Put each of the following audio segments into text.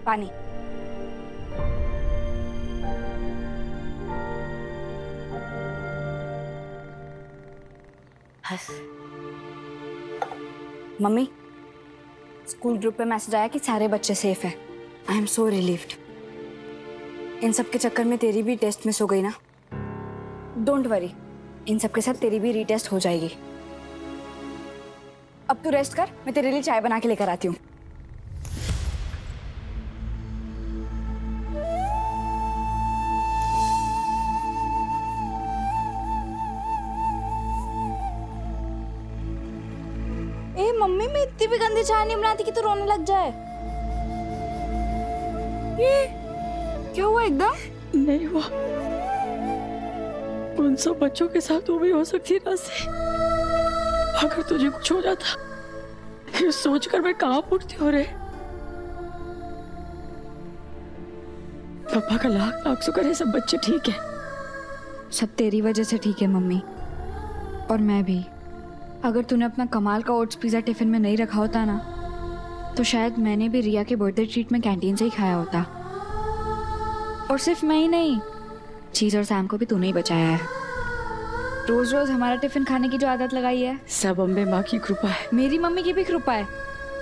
पानी। Mummy, school group पे message आया कि सारे बच्चे सेफ हैं। I am so relieved. इन सब के चक्कर में तेरी भी टेस्ट मिस हो गई ना? डोंट वरी, इन सब के साथ तेरी भी रीटेस्ट हो जाएगी। अब तू रेस्ट कर, मैं तेरे लिए चाय बना के लेकर आती हूँ। ए मम्मी, मैं इतनी भी गंदी चाय नहीं बनाती कि तू रोने लग जाए। ये क्या हुआ एकदम? नहीं हुआ। उन सब बच्चों के साथ वो भी हो सकती है राशि। अगर तुझे कुछ हो जाता, ये सोचकर मैं कहाँ उठती हो रे। पापा का लाख लाख शुक्र है सब बच्चे ठीक है। सब तेरी वजह से ठीक है मम्मी, और मैं भी। अगर तूने अपना कमाल का ओट्स पिज़्ज़ा टिफिन में नहीं रखा होता ना, तो शायद मैंने भी रिया के बर्थडे ट्रीट में कैंटीन से ही खाया होता। और सिर्फ मैं ही नहीं, चीज और सैम को भी तूने ही बचाया है। रोज रोज हमारा टिफिन खाने की जो आदत लगाई है, सब अम्बे माँ की कृपा है। मेरी मम्मी की भी कृपा है।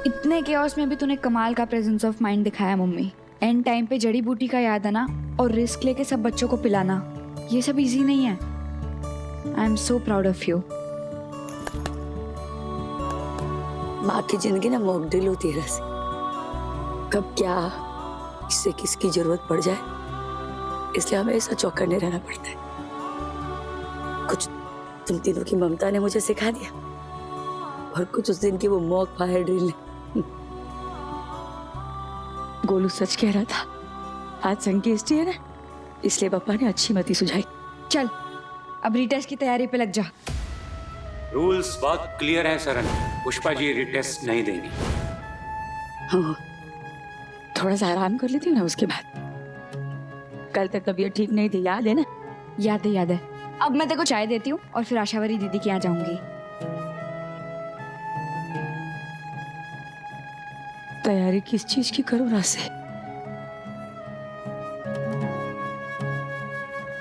इतने केओस में भी तूने कमाल का प्रेजेंस ऑफ माइंड दिखाया मम्मी। एंड टाइम पे जड़ी बूटी का याद आना और रिस्क लेके सब बच्चों को पिलाना, ये सब इजी नहीं है। I am so proud of you. माँ की जिंदगी ना मॉकड्रिल होती है राशि। कब क्या किससे किसकी जरूरत पड़ जाए, इसलिए हमेशा चौकन्ने रहना पड़ता है। कुछ तुम तीनों की ममता ने मुझे सिखा दिया, और कुछ उस दिन की वो मॉक फायर ड्रिल ने। गोलू सच कह रहा था, आज संकेष्टी है ना, इसलिए पापा ने अच्छी मती सुझाई। चल अब रीटेस्ट की तैयारी पे लग जा। रूल्स बहुत क्लियर है सरन, पुष्पा जी रिटेस्ट नहीं देंगी। हाँ, थोड़ा सा आराम कर लेती हूँ ना, उसके बाद। कल तक तबीयत ठीक नहीं थी, याद है ना? याद है, याद है। अब मैं तेरे को चाय देती हूँ और फिर आशावरी दीदी के यहाँ जाऊंगी। तैयारी किस चीज की करूँ राशि?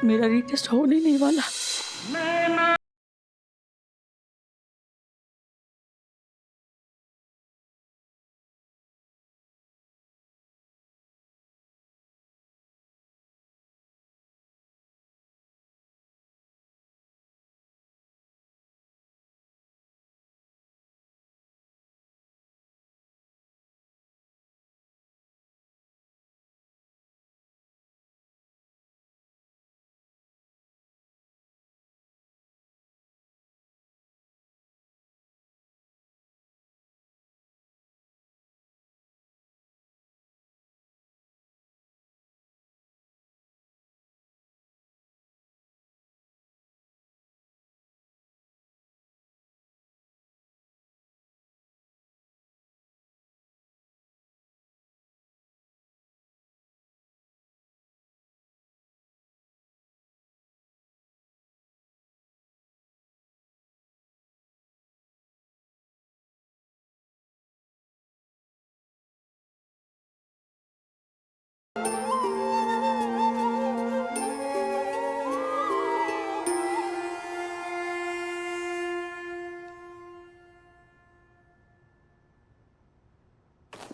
मेरा रीटेस्ट होने नहीं वाला।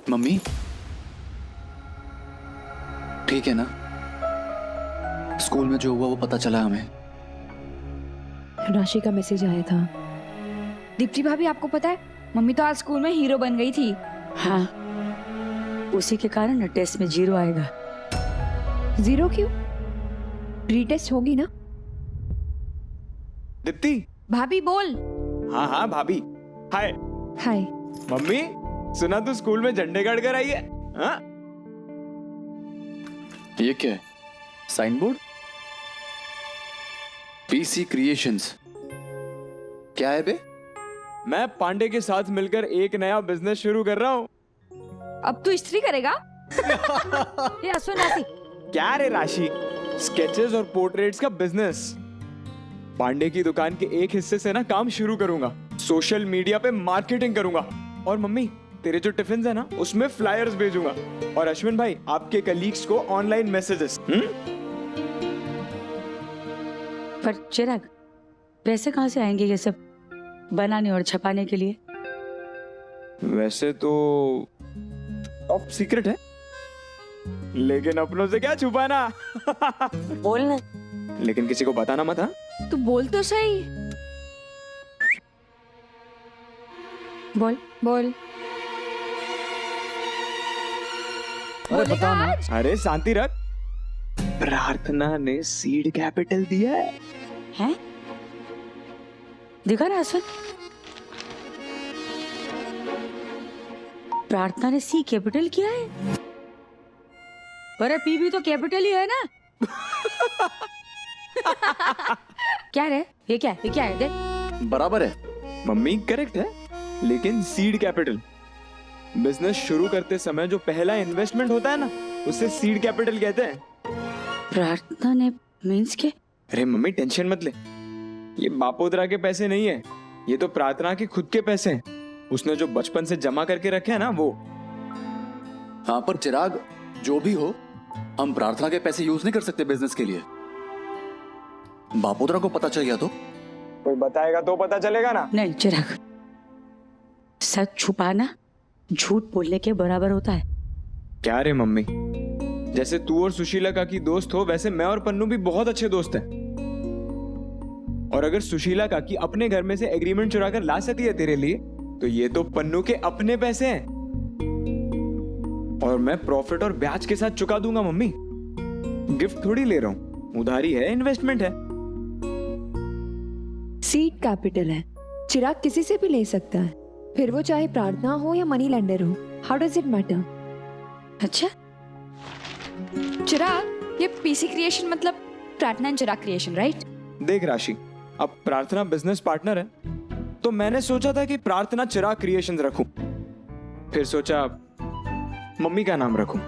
मम्मी ठीक है ना? स्कूल में जो हुआ वो पता चला हमें। राशि का मैसेज आया था। दीप्ति भाभी, आपको पता है मम्मी तो आज स्कूल में हीरो बन गई थी। हाँ, उसी के कारण ना टेस्ट में 0 आएगा। 0 क्यों? रीटेस्ट होगी ना? दीप्ति। भाभी बोल। हाँ हाँ भाभी। हाय। हाय। मम्मी, सुना तू स्कूल में झंडे गाड़ कर आई है? हाँ? ये क्या है? Sign board? PC Creations. क्या है बे? मैं पांडे के साथ मिलकर एक नया बिजनेस शुरू कर रहा हूँ। अब तू इस्त्री करेगा? ये नासी। क्या रे राशि, स्केचेस और पोर्ट्रेट्स का बिजनेस। पांडे की दुकान के एक हिस्से से ना काम शुरू करूंगा, सोशल मीडिया पे मार्केटिंग करूंगा, और मम्मी तेरे जो टिफिन है ना उसमें फ्लायर्स भेजूंगा, और अश्विन भाई आपके कलीग्स को ऑनलाइन मैसेजेस। पर चिराग, पैसे कहाँ से आएंगे ये सब बनाने और छपाने के लिए? वैसे तो टॉप सीक्रेट है, लेकिन अपनों से क्या छुपाना। बोलना। लेकिन किसी को बताना मत, हाँ? तू बोल तो सही। बोल। बोल। अरे बताओ ना। अरे शांति रख। प्रार्थना ने सीड कैपिटल दिया है। हैं? दिखा ना अश्विन, प्रार्थना ने सी कैपिटल किया है। अरे पी भी तो कैपिटल ही है ना। क्या रे? ये क्या है? देख। बराबर है। मम्मी करेक्ट है, लेकिन सीड कैपिटल बिजनेस शुरू करते समय जो पहला इन्वेस्टमेंट होता है ना, उसे सीड कैपिटल कहते हैं। प्रार्थना ने मींस के? अरे मम्मी टेंशन मत ले, ये बापोदरा के पैसे नहीं है, ये तो प्रार्थना के खुद के पैसे हैं। उसने जो बचपन से जमा करके रखे हैं ना वो। हाँ पर चिराग, जो भी हो, हम प्रार्थना के पैसे यूज नहीं कर सकते बिजनेस के लिए। बापोदरा को पता चल गया तो? कोई बताएगा तो पता चलेगा ना। नहीं चिराग, सच छुपाना झूठ बोलने के बराबर होता है। क्या रे मम्मी, जैसे तू और सुशीला काकी दोस्त हो, वैसे मैं और पन्नू भी बहुत अच्छे दोस्त हैं। और अगर सुशीला काकी अपने घर में से एग्रीमेंट चुरा कर ला सकती है तेरे लिए, तो ये तो पन्नू के अपने पैसे हैं, और मैं प्रॉफिट और ब्याज के साथ चुका दूंगा। मम्मी गिफ्ट थोड़ी ले रहा हूं, उधारी है, इन्वेस्टमेंट है। सीड कैपिटल है, चिराग किसी से भी ले सकता है, फिर वो चाहे प्रार्थना हो या मनी लेंडर हो। How does it matter? अच्छा, चिराग, ये पीसी क्रिएशन मतलब प्रार्थना एंड चिराग क्रिएशन, राइट? देख राशि, अब प्रार्थना बिजनेस पार्टनर है, तो मैंने सोचा था कि प्रार्थना चिराग क्रिएशंस रखूं। फिर सोचा मम्मी का नाम रखूं।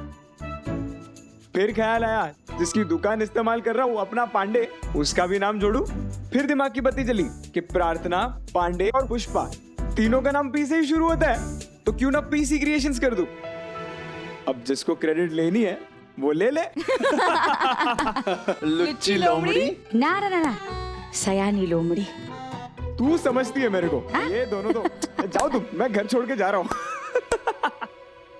फिर ख्याल आया जिसकी दुकान इस्तेमाल कर रहा हूं अपना पांडे, उसका भी नाम जोड़ू। फिर दिमाग की बत्ती जली कि प्रार्थना, पांडे और पुष्पा तीनों का नाम पी से ही शुरू होता है, तो क्यों ना पीसी क्रिएशंस कर दूं। अब जिसको क्रेडिट लेनी है वो ले ले। लुच्ची लोमड़ी। ना ना ना ना, सयानी लोमड़ी। तू समझती है मेरे को। ये दोनों तो जाओ तुम, मैं घर छोड़ के जा रहा हूँ।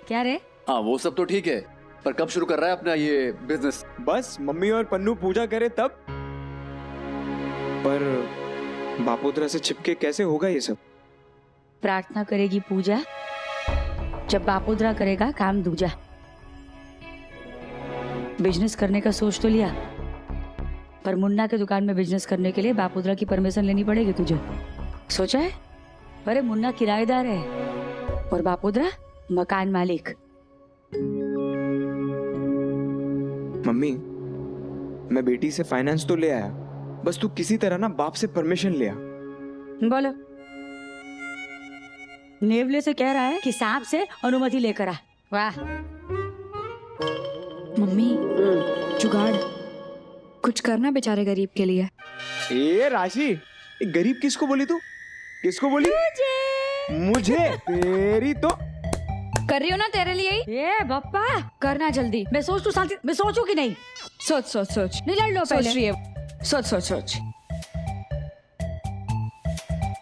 क्या रे? हाँ वो सब तो ठीक है, पर कब शुरू कर रहा है अपना ये बिजनेस? बस मम्मी और पन्नू पूजा करे तब। पर बापोदरा से छिपके कैसे होगा ये सब? प्रार्थना करेगी पूजा, जब बापोदरा करेगा काम दूजा। बिजनेस करने का सोच तो लिया, पर मुन्ना के दुकान में बिजनेस करने के लिए बापोदरा की परमिशन लेनी पड़ेगी तुझे। सोचा है? अरे मुन्ना किराएदार है और बापोदरा मकान मालिक। मम्मी, मैं बेटी से फाइनेंस तो ले आया, बस तू किसी तरह ना बाप से परमिशन ले आ। बोलो। नेवले से कह रहा है कि सांप से अनुमति लेकर आ। वाह। मम्मी, जुगाड़ कुछ करना बेचारे गरीब के लिए। ए राशि, ए गरीब किसको बोली तू? किसको बोली? मुझे। तेरी तो कर रही हो ना तेरे लिए ही। ए बप्पा, करना जल्दी। मैं सोच तू शांति, मैं सोचू कि नहीं? सोच सोच सोच। नहीं लड़ लो सोच पहले। रही है। सोच सोच सोच।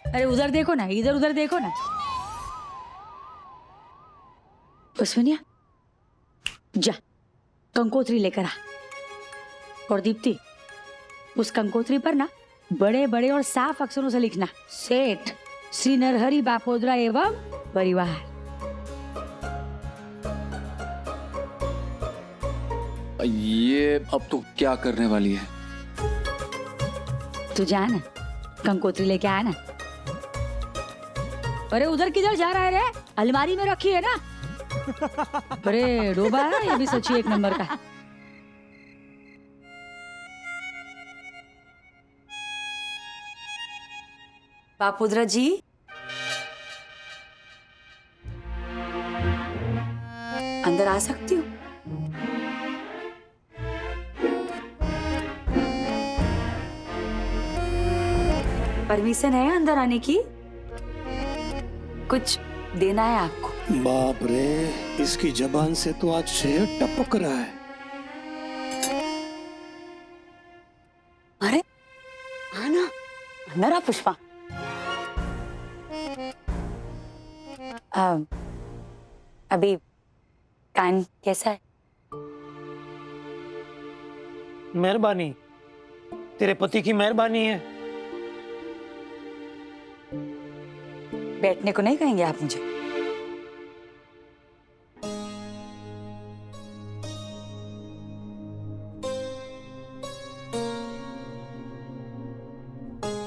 अरे उधर देखो ना, इधर उधर देखो ना। अश्विनिया, जा कंकोत्री लेकर आ। और दीप्ति, उस कंकोत्री पर ना बड़े बड़े और साफ अक्षरों से लिखना, सेठ श्री नरहरि बापोदरा एवं परिवार। ये अब तो क्या करने वाली है? तू जा ना, कंकोत्री लेके आ ना। अरे उधर किधर जा रहा है रे? अलमारी में रखी है ना। अरे डोबा है ये भी सच्ची एक नंबर का। बापोदरा जी, अंदर आ सकती हूँ? परमिशन है अंदर आने की? कुछ देना है आपको? बाप रे, इसकी जबान से तो आज शहद टपक रहा है। अरे आना, अंदर आ पुष्पा। अभी कान कैसा है? मेहरबानी, तेरे पति की मेहरबानी है। बैठने को नहीं कहेंगे आप मुझे?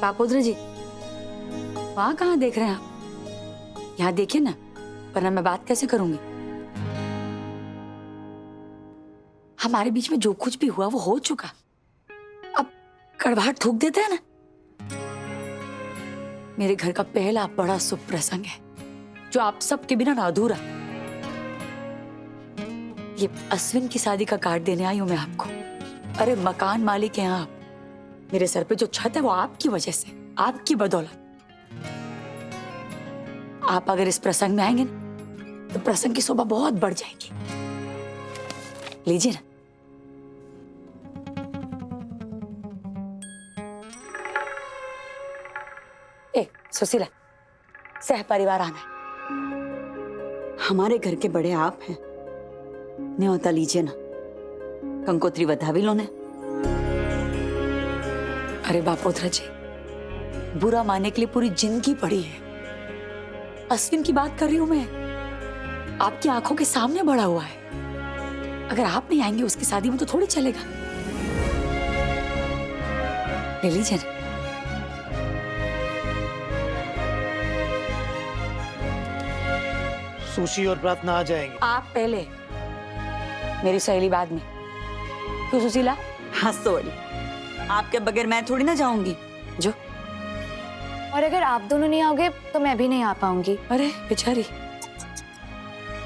बापोद्र जी, वहां कहाँ देख रहे हैं आप? यहाँ देखिए ना, वरना मैं बात कैसे करूंगी? हमारे बीच में जो कुछ भी हुआ वो हो चुका। अब कड़वाहट थूक देते हैं ना। मेरे घर का पहला बड़ा शुभ प्रसंग है जो आप सबके बिना ना अधूरा। ये अश्विन की शादी का कार्ड देने आई हूं मैं आपको। अरे मकान मालिक हैं आप। मेरे सर पे जो छत है वो आपकी वजह से, आपकी बदौलत। आप अगर इस प्रसंग में आएंगे ना तो प्रसंग की शोभा बहुत बढ़ जाएगी। लीजिए ना। सुशीला, सह परिवार आना है। हमारे घर के बड़े आप हैं, न्योता लीजिए ना। कंकोत्री बता भी लो ने। अरे बापोद्रा जी, बुरा मानने के लिए पूरी जिंदगी पड़ी है। अश्विन की बात कर रही हूं मैं, आपकी आंखों के सामने बड़ा हुआ है। अगर आप नहीं आएंगे उसकी शादी में तो थोड़ी चलेगा। ले लीजिए ना। सुशी और प्रार्थना आ जाएंगे। आप पहले, मेरी सहेली बाद में। क्यों सुशीला? हाँ सॉरी, आपके बगैर मैं थोड़ी ना जाऊंगी। जो और अगर आप दोनों नहीं आओगे तो मैं भी नहीं आ पाऊंगी। अरे बेचारी,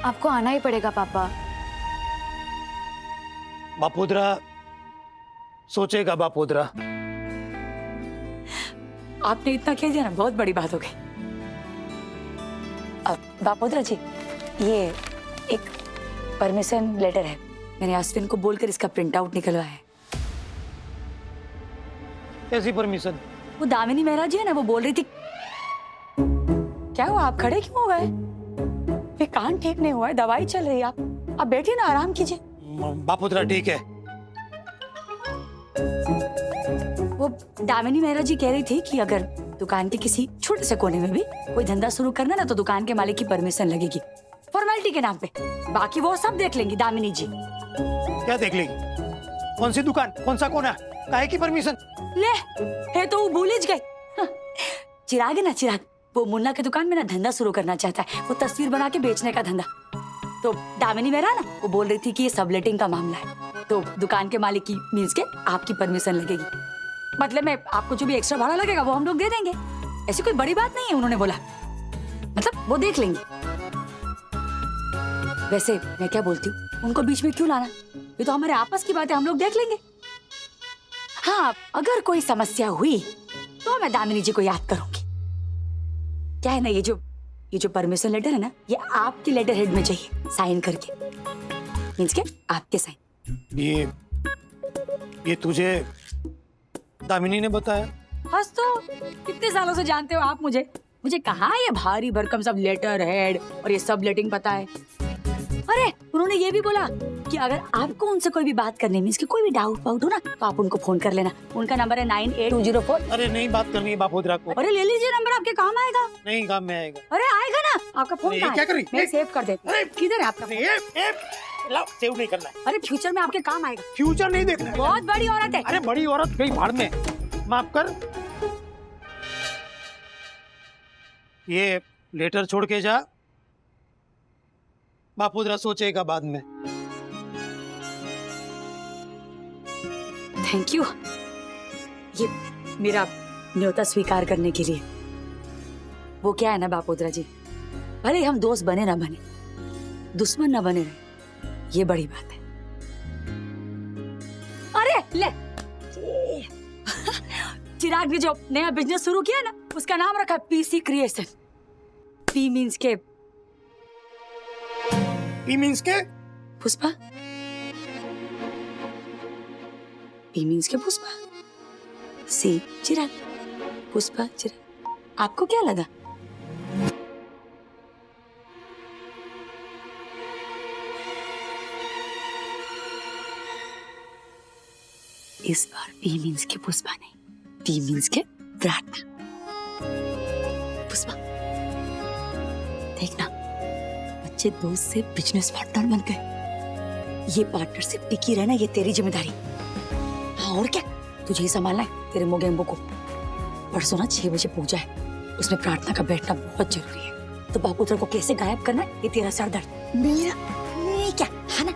आपको आना ही पड़ेगा पापा। बापोद्रा सोचेगा। बापोद्रा, आपने इतना कह दिया ना, बहुत बड़ी बात हो गई। अब बापोद्रा जी, ये एक परमिशन लेटर है। मैंने अश्विन को बोलकर इसका प्रिंट आउट निकलवाया है। कैसी परमिशन? वो दामिनी मेहरा जी है ना, वो बोल रही थी। क्या हुआ, आप खड़े क्यों हो गए? ये कान ठीक नहीं हुआ है, दवाई चल रही है। आप बैठिए ना, आराम कीजिए। बापोद्रा ठीक है। वो दामिनी मेहरा जी कह रही थी कि अगर दुकान के किसी छोटे से कोने में भी कोई धंधा शुरू करना ना तो दुकान के मालिक की परमिशन लगेगी, फॉर्मेलिटी के नाम पे। बाकी वो सब देख लेंगी दामिनी जी। क्या देख लेगी? कौन सी दुकान, कौन सा कोना, काहे की परमिशन? ले, है तो वो भूल ही गई। चिराग है ना, चिराग, वो मुन्ना की दुकान में ना धंधा शुरू करना चाहता है। वो तस्वीर बना के बेचने का धंधा। तो दामिनी मेहरा ना, वो बोल रही थी कि ये सबलेटिंग का मामला है, तो दुकान के मालिक की मीन्स के आपकी परमिशन लगेगी। मतलब में आपको जो भी एक्स्ट्रा भाड़ा लगेगा वो हम लोग दे देंगे। ऐसी कोई बड़ी बात नहीं है, उन्होंने बोला। मतलब वो देख लेंगे। वैसे मैं क्या बोलती हूँ, उनको बीच में क्यों लाना? ये तो हमारे आपस की बात है, हम लोग देख लेंगे। हाँ, अगर कोई समस्या हुई तो मैं दामिनी जी को याद करूंगी। क्या है ना, ये जो परमिशन लेटर है ना, ये आपकी लेटर हेड में चाहिए साइन करके। मीन्स के आपके साइन। ये तुझे दामिनी ने बताया? बस तो कितने सालों से जानते हो आप मुझे कहाँ ये भारी भरकम सब लेटर हेड और ये सब लेटिंग पता है। अरे उन्होंने ये भी बोला कि अगर आपको उनसे कोई भी बात करनी, मीन्स कि कोई भी डाउट हो ना, तो आप उनको फोन कर लेना। उनका नंबर है 9820 अरे नहीं, बात करनी है बापोद्रा को। अरे ले लीजिए नंबर, आपके काम आएगा। नहीं, काम में आएगा। अरे आएगा ना, आपका फोन अरे, कहाँ क्या है? कर रही? मैं सेव कर देती हूँ। किधर है आपका फोन? लाओ, सेव नहीं करना है। अरे फ्यूचर में आपके काम आएगा। फ्यूचर नहीं देखना है। बहुत बड़ी औरत है। अरे बड़ी औरत गई भाड़ में, माफ कर। ये लेटर छोड़ के जा, बापोद्रा सोचेगा बाद में। थैंक यू, ये मेरा न्योता स्वीकार करने के लिए। वो क्या है ना बापोद्रा जी, भले हम दोस्त बने ना बने, दुश्मन ना बने रहे, ये बड़ी बात है। अरे ले, चिराग ने जो नया बिजनेस शुरू किया ना, उसका नाम रखा पीसी क्रिएशन। पी मीन्स के पी मीन्स के? पुष्पा? पी मीन्स के पुष्पा? सी चिराग, पुष्पा चिराग। आपको क्या लगा? इस बार पी मीन्स के पुष्पा नहीं, पी मीन्स के प्रार्थना। पुष्पा देखना, बच्चे दोस्त से बिजनेस पार्टनर बन गए। ये पार्टनरशिप टिकी रहना, ये तेरी जिम्मेदारी। हाँ और क्या, तुझे ही संभालना है तेरे मोगेम्बो को। परसों ना 6 बजे पूजा है, उसमें प्रार्थना का बैठना बहुत जरूरी है। तो बापूतर को कैसे गायब करना है, ये तेरा सरदर्द। मेरा नहीं क्या, हाँ ना,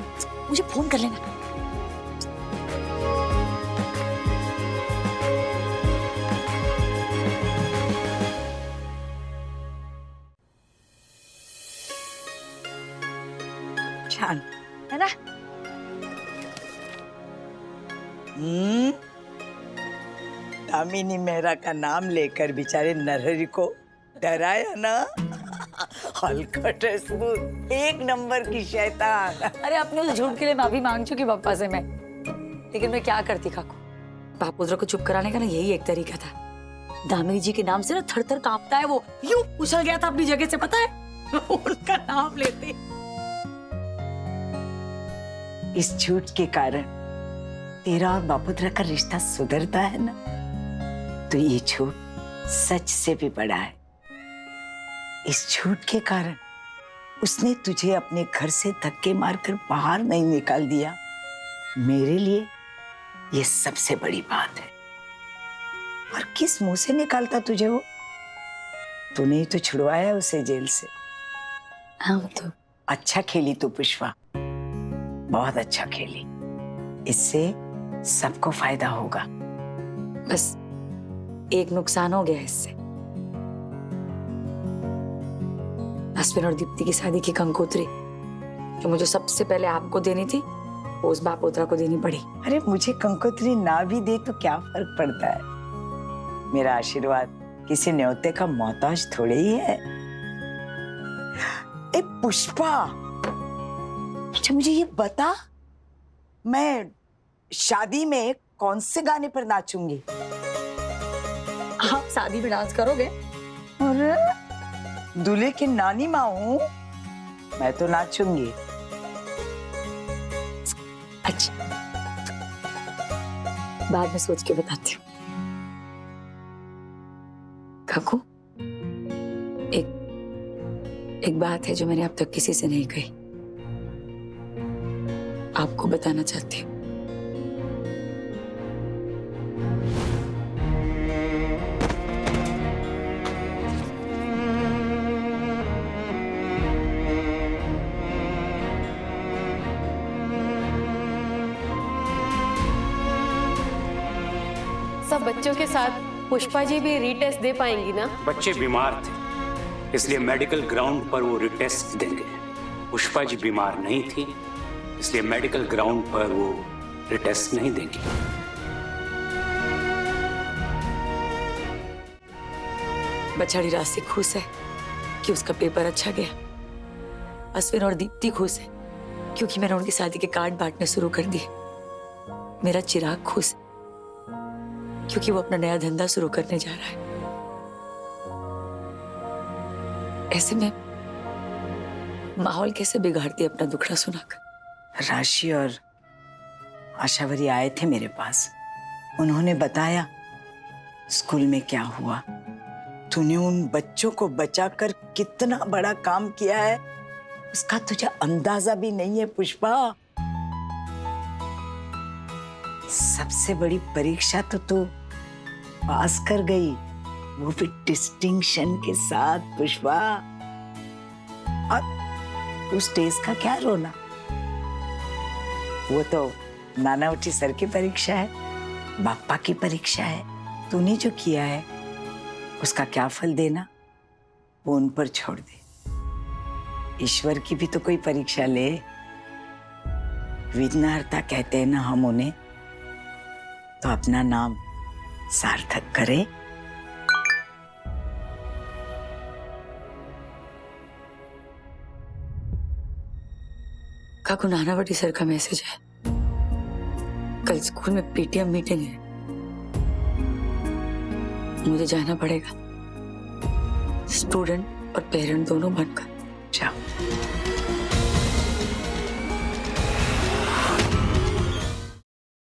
मुझे फोन कर लेना। शान है ना? दामिनी मेहरा का नाम लेकर बेचारे नरहरि को डराया ना। हलकट है सूर, 1 नंबर की शैतान। अरे अपने उस झूठ के लिए माफी मांग चुकी पापा से मैं, लेकिन मैं क्या करती काकू। बापुत्र को चुप कराने का ना यही एक तरीका था। दामिनी जी के नाम से ना थर थर कांपता है वो, यूं उछल गया था अपनी जगह से, पता है? उनका नाम लेते। इस झूठ के कारण तेरा और बापुत्र का रिश्ता सुधरता है ना, तो ये झूठ सच से भी बड़ा है। इस झूठ के कारण उसने तुझे अपने घर से धक्के मारकर बाहर नहीं निकाल दिया। मेरे लिए ये सबसे बड़ी बात है। और किस मुंह से निकालता तुझे वो? तूने ही तो छुड़वाया उसे जेल से। हाँ तो अच्छा खेली तू पुष्पा, बहुत अच्छा खेली। इससे सबको फायदा होगा। बस एक नुकसान हो गया इससे। अश्विन और दीप्ति की शादी की कंकोत्री जो मुझे सबसे पहले आपको देनी थी, वो उस बापोत्रा को देनी पड़ी। अरे मुझे कंकोत्री ना भी दे तो क्या फर्क पड़ता है? मेरा आशीर्वाद किसी न्योते का मोहताज थोड़े ही है। ए पुष्पा, अच्छा मुझे ये बता, मैं शादी में कौन से गाने पर नाचूंगी? आप शादी में डांस करोगे? अरे दूल्हे की नानी माँ हूँ मैं, तो नाचूंगी। अच्छा बाद में सोच के बताती हूँ। काकू, एक बात है जो मैंने अब तक किसी से नहीं कही, आपको बताना चाहती हूँ। सब बच्चों के साथ पुष्पा जी भी रीटेस्ट दे पाएंगी ना? बच्चे बीमार थे, इसलिए मेडिकल ग्राउंड पर वो रिटेस्ट देंगे। पुष्पा जी बीमार नहीं थी, इसलिए मेडिकल ग्राउंड पर वो रिटेस्ट नहीं देंगी। बछड़ी राशि खुश है कि उसका पेपर अच्छा गया। अश्विन और दीप्ति खुश है क्योंकि मैंने उनकी शादी के कार्ड बांटने शुरू कर दिए। मेरा चिराग खुश है क्योंकि वो अपना नया धंधा शुरू करने जा रहा है। ऐसे में माहौल कैसे बिगाड़ती अपना दुखड़ा सुनाकर। राशि और आशावरी आए थे मेरे पास, उन्होंने बताया स्कूल में क्या हुआ। तूने उन बच्चों को बचाकर कितना बड़ा काम किया है, उसका तुझे अंदाजा भी नहीं है पुष्पा। सबसे बड़ी परीक्षा तो तू पास कर गई, वो भी डिस्टिंक्शन के साथ पुष्पा। और उस टेस्ट का क्या रोना, वो तो नाना उठी सर की परीक्षा है, बापा की परीक्षा है। तूने जो किया है उसका क्या फल देना, वो उन पर छोड़ दे। ईश्वर की भी तो कोई परीक्षा ले। विघ्नहर्ता कहते हैं ना हम उन्हें, तो अपना नाम सार्थक करे। काकू नानावटी सर का मैसेज है। कल स्कूल में पीटीएम मीटिंग है, मुझे जाना पड़ेगा, स्टूडेंट और पेरेंट दोनों बनकर। जाओ।